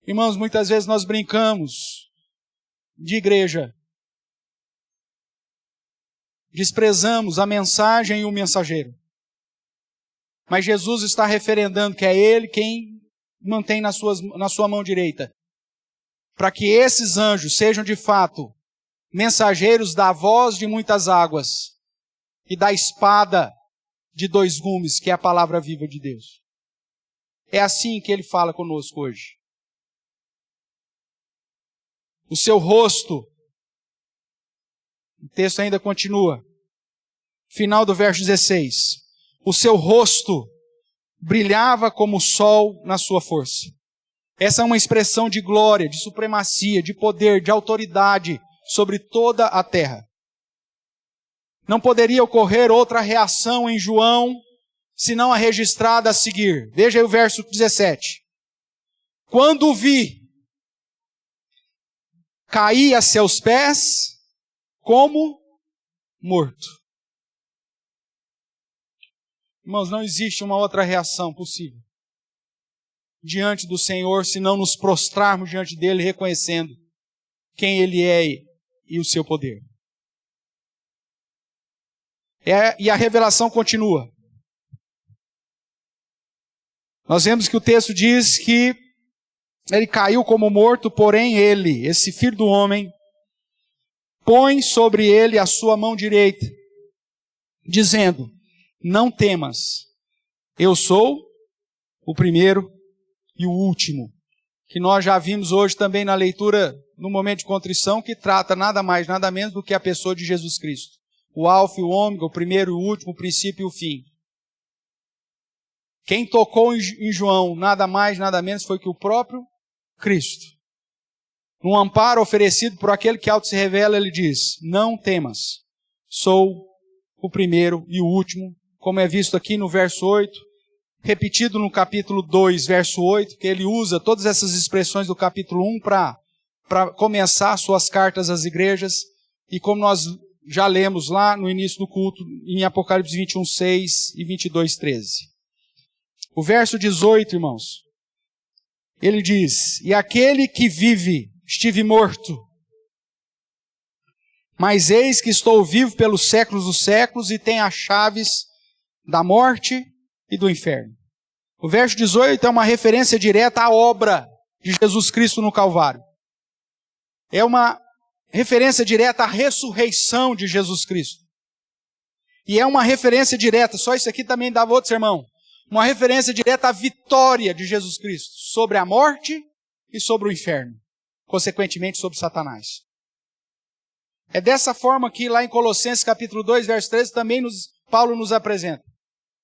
Irmãos, muitas vezes nós brincamos de igreja. Desprezamos a mensagem e o mensageiro. Mas Jesus está referendando que é Ele quem mantém na sua mão direita. Para que esses anjos sejam de fato mensageiros da voz de muitas águas e da espada de dois gumes, que é a palavra viva de Deus. É assim que Ele fala conosco hoje. O seu rosto, o texto ainda continua, final do verso 16, o seu rosto brilhava como o sol na sua força. Essa é uma expressão de glória, de supremacia, de poder, de autoridade sobre toda a terra. Não poderia ocorrer outra reação em João, senão a registrada a seguir. Veja aí o verso 17. Quando o vi, caí a seus pés como morto. Irmãos, não existe uma outra reação possível diante do Senhor, se não nos prostrarmos diante dele, reconhecendo quem Ele é e o seu poder. E a revelação continua. Nós vemos que o texto diz que ele caiu como morto, porém ele, esse Filho do Homem, põe sobre ele a sua mão direita, dizendo, não temas, eu sou o primeiro e o último, que nós já vimos hoje também na leitura, no momento de contrição, que trata nada mais, nada menos do que a pessoa de Jesus Cristo. O alfa e o ômega, o primeiro e o último, o princípio e o fim. Quem tocou em João, nada mais, nada menos, foi que o próprio Cristo. No amparo oferecido por aquele que auto se revela, ele diz, não temas, sou o primeiro e o último, como é visto aqui no verso 8, repetido no capítulo 2, verso 8, que ele usa todas essas expressões do capítulo 1 para começar suas cartas às igrejas, e como nós já lemos lá no início do culto, em Apocalipse 21, 6 e 22, 13. O verso 18, irmãos, ele diz, e aquele que vive, estive morto, mas eis que estou vivo pelos séculos dos séculos e tenho as chaves da morte e do inferno. O verso 18 é uma referência direta à obra de Jesus Cristo no Calvário. É uma referência direta à ressurreição de Jesus Cristo. E é uma referência direta, só isso aqui também dava outro sermão, uma referência direta à vitória de Jesus Cristo sobre a morte e sobre o inferno, consequentemente sobre Satanás. É dessa forma que lá em Colossenses capítulo 2, verso 13, também Paulo nos apresenta.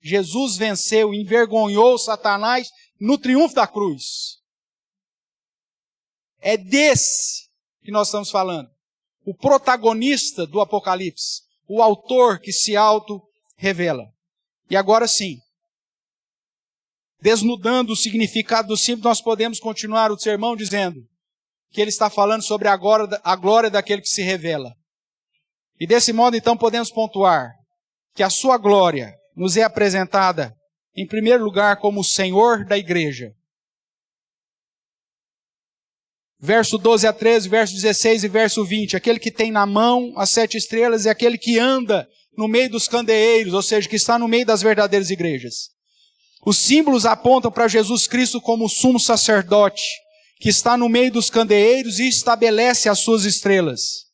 Jesus venceu, envergonhou Satanás no triunfo da cruz. É desse que nós estamos falando. O protagonista do Apocalipse, o autor que se auto-revela. E agora sim, desnudando o significado do símbolo, nós podemos continuar o sermão dizendo que ele está falando sobre a glória daquele que se revela. E desse modo, então, podemos pontuar que a sua glória nos é apresentada, em primeiro lugar, como o Senhor da igreja. Verso 12 a 13, verso 16 e verso 20. Aquele que tem na mão as 7 estrelas é aquele que anda no meio dos candeeiros, ou seja, que está no meio das verdadeiras igrejas. Os símbolos apontam para Jesus Cristo como o sumo sacerdote, que está no meio dos candeeiros e estabelece as suas estrelas.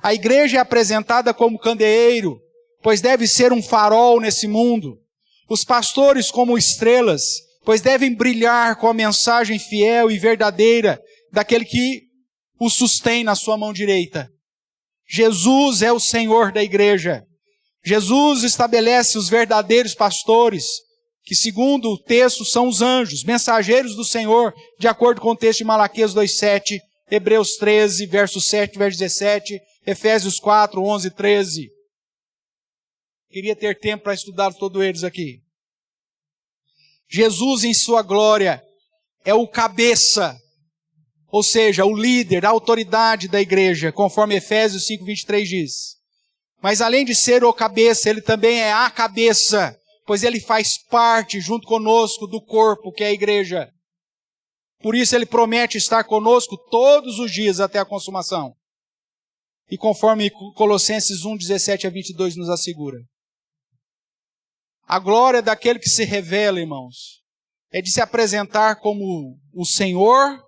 A igreja é apresentada como candeeiro, pois deve ser um farol nesse mundo. Os pastores como estrelas, pois devem brilhar com a mensagem fiel e verdadeira daquele que o sustém na sua mão direita. Jesus é o Senhor da igreja. Jesus estabelece os verdadeiros pastores, que segundo o texto são os anjos, mensageiros do Senhor, de acordo com o texto de Malaquias 2:7, Hebreus 13, verso 7, verso 17, Efésios 4, 11 e 13. Queria ter tempo para estudar todos eles aqui. Jesus em sua glória é o cabeça, ou seja, o líder, a autoridade da igreja, conforme Efésios 5:23 diz. Mas além de ser o cabeça, ele também é a cabeça, pois ele faz parte, junto conosco, do corpo, que é a igreja. Por isso ele promete estar conosco todos os dias até a consumação. E conforme Colossenses 1:17-22 nos assegura. A glória daquele que se revela, irmãos, é de se apresentar como o Senhor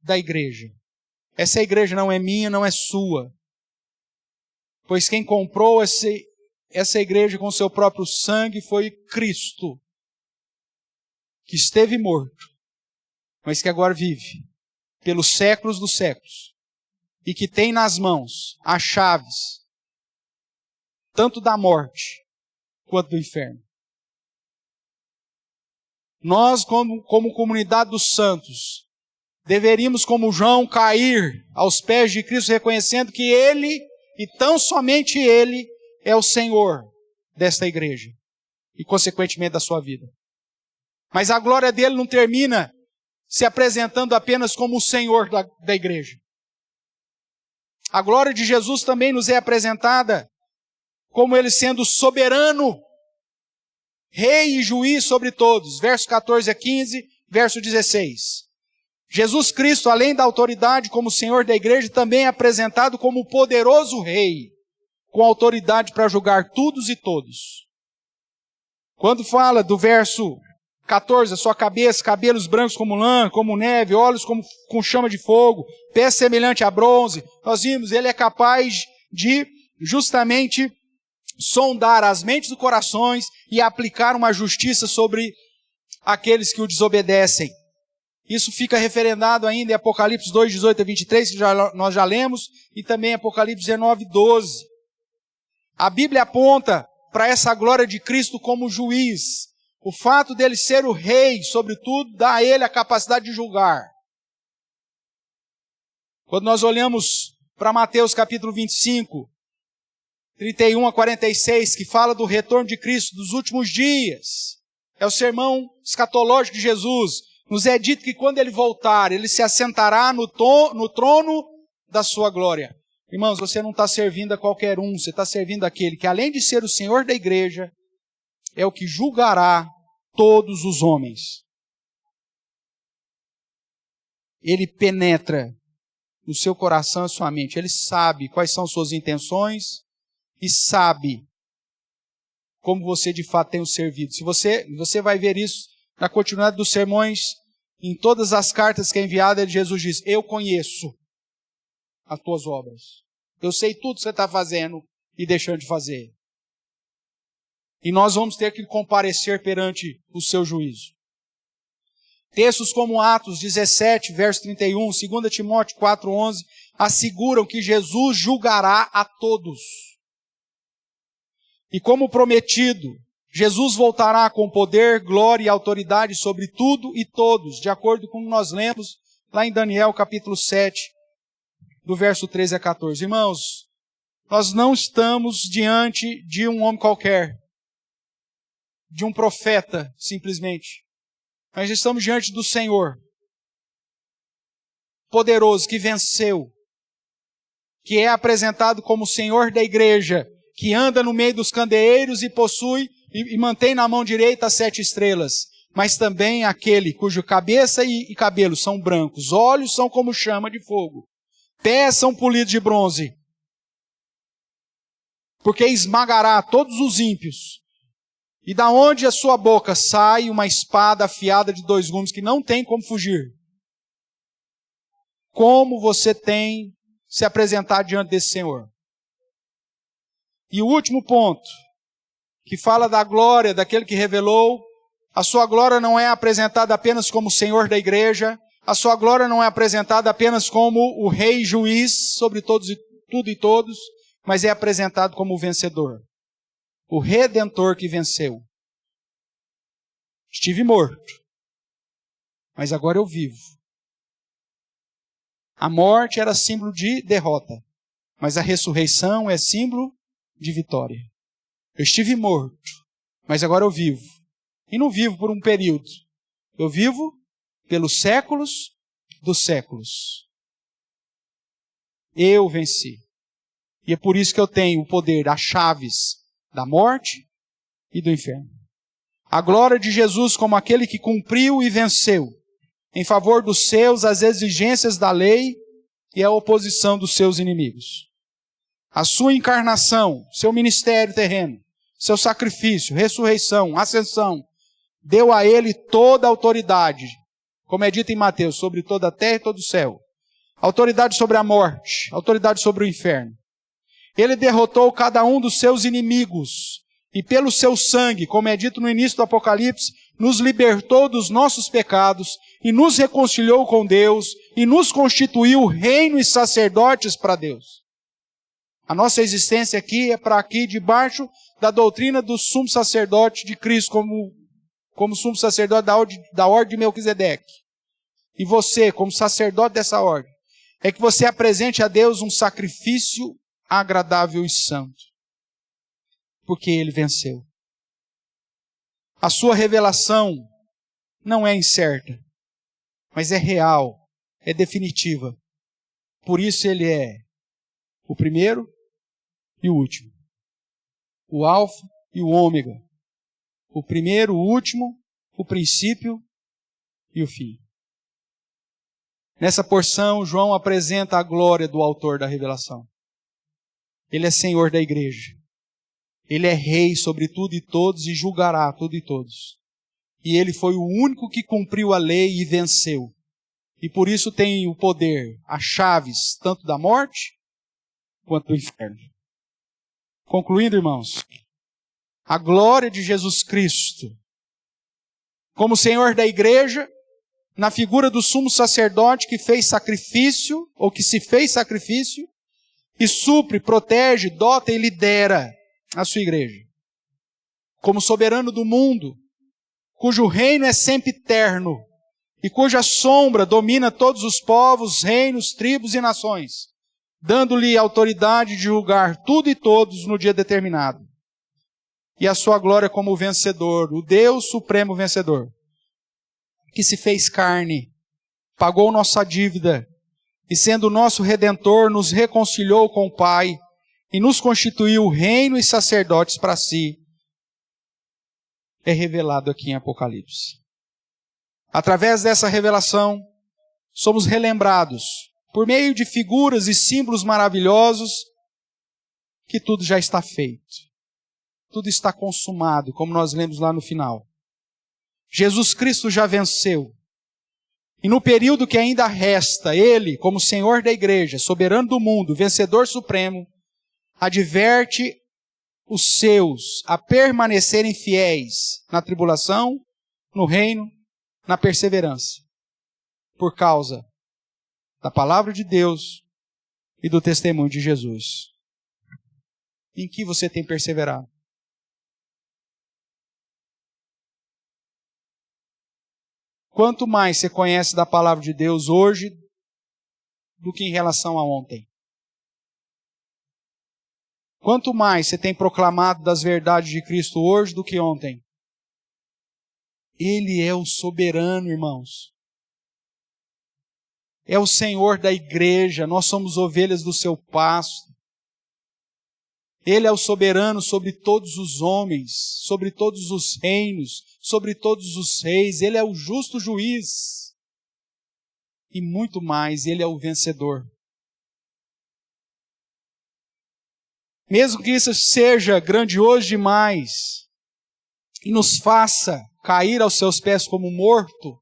da igreja. Essa igreja não é minha, não é sua. Pois quem comprou essa igreja com seu próprio sangue foi Cristo, que esteve morto, mas que agora vive pelos séculos dos séculos, e que tem nas mãos as chaves, tanto da morte, quanto do inferno. Nós, como comunidade dos santos, deveríamos, como João, cair aos pés de Cristo, reconhecendo que Ele, e tão somente Ele, é o Senhor desta igreja, e consequentemente da sua vida. Mas a glória dele não termina se apresentando apenas como o Senhor da igreja. A glória de Jesus também nos é apresentada como Ele sendo soberano, Rei e juiz sobre todos. Verso 14-15, verso 16. Jesus Cristo, além da autoridade como Senhor da igreja, também é apresentado como o poderoso Rei, com autoridade para julgar todos e todos. Quando fala do verso 14, a sua cabeça, cabelos brancos como lã, como neve, olhos como com chama de fogo, pés semelhante a bronze, nós vimos, ele é capaz de justamente sondar as mentes e corações e aplicar uma justiça sobre aqueles que o desobedecem. Isso fica referendado ainda em Apocalipse 2:18-23, que nós já lemos, e também Apocalipse 19:12. A Bíblia aponta para essa glória de Cristo como juiz. O fato dele ser o rei, sobretudo, dá a ele a capacidade de julgar. Quando nós olhamos para Mateus capítulo 25, 31-46, que fala do retorno de Cristo dos últimos dias, é o sermão escatológico de Jesus. Nos é dito que quando ele voltar, ele se assentará no trono da sua glória. Irmãos, você não está servindo a qualquer um, você está servindo aquele que, além de ser o Senhor da igreja, é o que julgará todos os homens. Ele penetra no seu coração e sua mente. Ele sabe quais são suas intenções e sabe como você de fato tem o servido. Se você vai ver isso na continuidade dos sermões, em todas as cartas que é enviada, Jesus diz: eu conheço as tuas obras. Eu sei tudo que você está fazendo e deixando de fazer. E nós vamos ter que comparecer perante o seu juízo. Textos como Atos 17, verso 31, 2 Timóteo 4:11, asseguram que Jesus julgará a todos. E como prometido, Jesus voltará com poder, glória e autoridade sobre tudo e todos, de acordo com o que nós lemos lá em Daniel capítulo 7, do verso 13 a 14. Irmãos, nós não estamos diante de um homem qualquer, de um profeta, simplesmente. Mas estamos diante do Senhor, poderoso, que venceu, que é apresentado como o Senhor da igreja, que anda no meio dos candeeiros e possui e mantém na mão direita as 7 estrelas, mas também aquele cujo cabeça e cabelo são brancos, olhos são como chama de fogo, pés são polidos de bronze, porque esmagará todos os ímpios, e da onde a sua boca sai uma espada afiada de 2 gumes que não tem como fugir. Como você tem se apresentar diante desse Senhor? E o último ponto, que fala da glória daquele que revelou, a sua glória não é apresentada apenas como Senhor da igreja, a sua glória não é apresentada apenas como o rei juiz sobre todos e tudo e todos, mas é apresentado como o vencedor, o Redentor que venceu. Estive morto, mas agora eu vivo. A morte era símbolo de derrota, mas a ressurreição é símbolo de vitória. Eu estive morto, mas agora eu vivo. E não vivo por um período. Eu vivo pelos séculos dos séculos. Eu venci. E é por isso que eu tenho o poder, as chaves da morte e do inferno. A glória de Jesus como aquele que cumpriu e venceu em favor dos seus, as exigências da lei e a oposição dos seus inimigos. A sua encarnação, seu ministério terreno, seu sacrifício, ressurreição, ascensão, deu a ele toda a autoridade, como é dito em Mateus, sobre toda a terra e todo o céu. Autoridade sobre a morte, autoridade sobre o inferno. Ele derrotou cada um dos seus inimigos e pelo seu sangue, como é dito no início do Apocalipse, nos libertou dos nossos pecados e nos reconciliou com Deus e nos constituiu reino e sacerdotes para Deus. A nossa existência aqui é para aqui debaixo da doutrina do sumo sacerdote de Cristo como sumo sacerdote da ordem de Melquisedeque. E você, como sacerdote dessa ordem, é que você apresente a Deus um sacrifício agradável e santo. Porque ele venceu. A sua revelação não é incerta, mas é real, é definitiva. Por isso ele é o primeiro e o último. O alfa e o ômega. O primeiro, o último, o princípio e o fim. Nessa porção, João apresenta a glória do autor da revelação. Ele é Senhor da igreja. Ele é rei sobre tudo e todos e julgará tudo e todos. E ele foi o único que cumpriu a lei e venceu. E por isso tem o poder, as chaves, tanto da morte quanto do inferno. Concluindo, irmãos, a glória de Jesus Cristo, como Senhor da igreja, na figura do sumo sacerdote que fez sacrifício, ou que se fez sacrifício, e supre, protege, dota e lidera a sua igreja. Como soberano do mundo, cujo reino é sempre eterno, e cuja sombra domina todos os povos, reinos, tribos e nações, dando-lhe autoridade de julgar tudo e todos no dia determinado. E a sua glória como vencedor, o Deus supremo vencedor, que se fez carne, pagou nossa dívida, e sendo nosso Redentor, nos reconciliou com o Pai, e nos constituiu reino e sacerdotes para si, é revelado aqui em Apocalipse. Através dessa revelação, somos relembrados, por meio de figuras e símbolos maravilhosos, que tudo já está feito. Tudo está consumado, como nós lemos lá no final. Jesus Cristo já venceu. E no período que ainda resta, Ele, como Senhor da igreja, soberano do mundo, vencedor supremo, adverte os seus a permanecerem fiéis na tribulação, no reino, na perseverança, por causa da palavra de Deus e do testemunho de Jesus. Em que você tem perseverado? Quanto mais você conhece da palavra de Deus hoje do que em relação a ontem? Quanto mais você tem proclamado das verdades de Cristo hoje do que ontem? Ele é o soberano, irmãos. É o Senhor da igreja, nós somos ovelhas do seu pasto. Ele é o soberano sobre todos os homens, sobre todos os reinos, sobre todos os reis. Ele é o justo juiz. E muito mais, Ele é o vencedor. Mesmo que isso seja grandioso demais e nos faça cair aos seus pés como morto,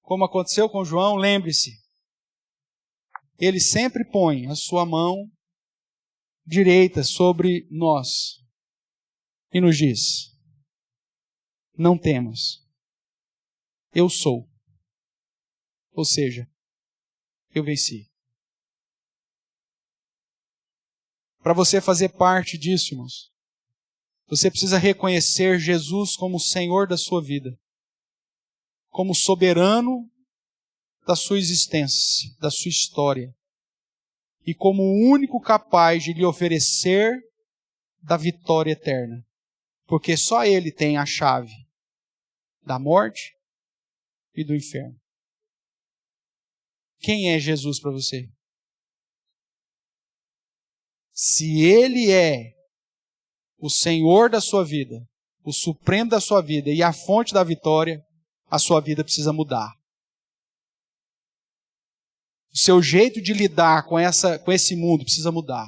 como aconteceu com João, lembre-se, Ele sempre põe a sua mão direita sobre nós e nos diz: não temas, eu sou. Ou seja, eu venci. Para você fazer parte disso, irmãos, você precisa reconhecer Jesus como o Senhor da sua vida, como soberano da sua existência, da sua história, e como o único capaz de lhe oferecer da vitória eterna, porque só Ele tem a chave da morte e do inferno. Quem é Jesus para você? Se Ele é o Senhor da sua vida, o Supremo da sua vida e a fonte da vitória, a sua vida precisa mudar. O seu jeito de lidar com esse mundo precisa mudar.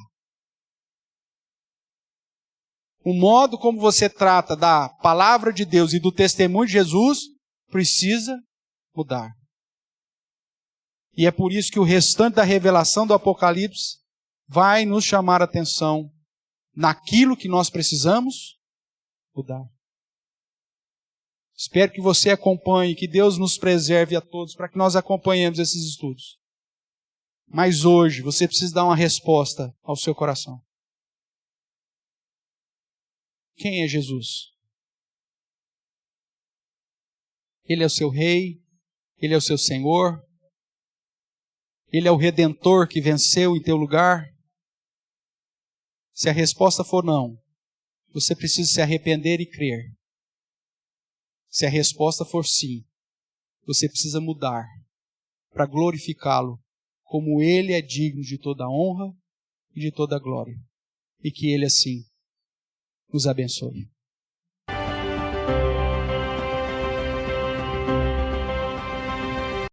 O modo como você trata da palavra de Deus e do testemunho de Jesus precisa mudar. E é por isso que o restante da revelação do Apocalipse vai nos chamar a atenção naquilo que nós precisamos mudar. Espero que você acompanhe, que Deus nos preserve a todos para que nós acompanhemos esses estudos. Mas hoje você precisa dar uma resposta ao seu coração. Quem é Jesus? Ele é o seu Rei, Ele é o seu Senhor, Ele é o Redentor que venceu em teu lugar. Se a resposta for não, você precisa se arrepender e crer. Se a resposta for sim, você precisa mudar para glorificá-lo como Ele é digno de toda a honra e de toda a glória. E que Ele assim nos abençoe.